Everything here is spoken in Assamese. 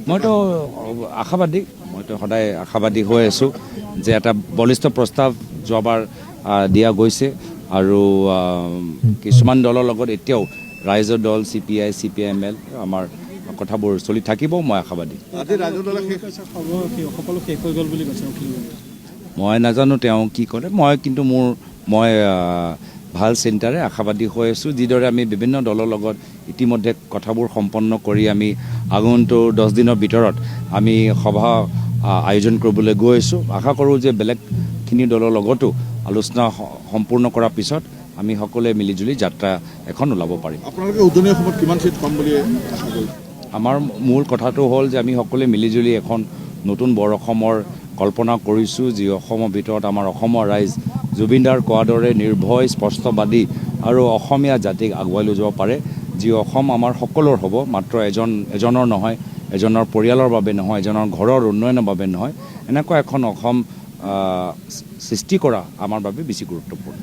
মইতো আশাবাদী সদায় আশাবাদী হৈ আছোঁ যে এটা বলিষ্ঠ প্ৰস্তাৱ যোৱাবাৰ দিয়া গৈছে আৰু কিছুমান দলৰ লগত এতিয়াও ৰাইজৰ দল CPI CPIML আমাৰ কথাবোৰ চলি থাকিব মই আশাবাদী মই নাজানো তেওঁ কি কৰে কিন্তু মই ভাল চিন্তাৰে আশাবাদী হৈ আছোঁ যিদৰে আমি বিভিন্ন দলৰ লগত ইতিমধ্যে কথাবোৰ সম্পন্ন কৰি আমি আগন্তুক 10 দিনৰ ভিতৰত আমি সভা আয়োজন কৰিবলৈ গৈ আছোঁ আশা কৰোঁ যে বেলেগখিনি দলৰ লগতো আলোচনা সম্পূৰ্ণ কৰাৰ পিছত আমি সকলোৱে মিলিজুলি যাত্ৰা এখন ওলাব পাৰিম আপোনালোকে উদনীয় সময়ত কিমান সিট পাম বুলি আশা কৰিছে আমাৰ মূল কথাটো হ'ল যে আমি সকলোৱে মিলিজুলি এখন নতুন বৰ অসমৰ কল্পনা কৰিছোঁ যি অসমৰ ভিতৰত আমাৰ অসমৰ ৰাইজ জুবিনদাৰ কোৱাৰ দৰে নিৰ্ভয় স্পষ্টবাদী আৰু অসমীয়া জাতিক আগুৱাই লৈ যাব পাৰে যি অসম আমাৰ সকলোৰ হ'ব মাত্ৰ এজনৰ নহয় এজনৰ পৰিয়ালৰ বাবে নহয় এজনৰ ঘৰৰ উন্নয়নৰ বাবে নহয় এনেকুৱা এখন অসম সৃষ্টি কৰা আমাৰ বাবে বেছি গুৰুত্বপূৰ্ণ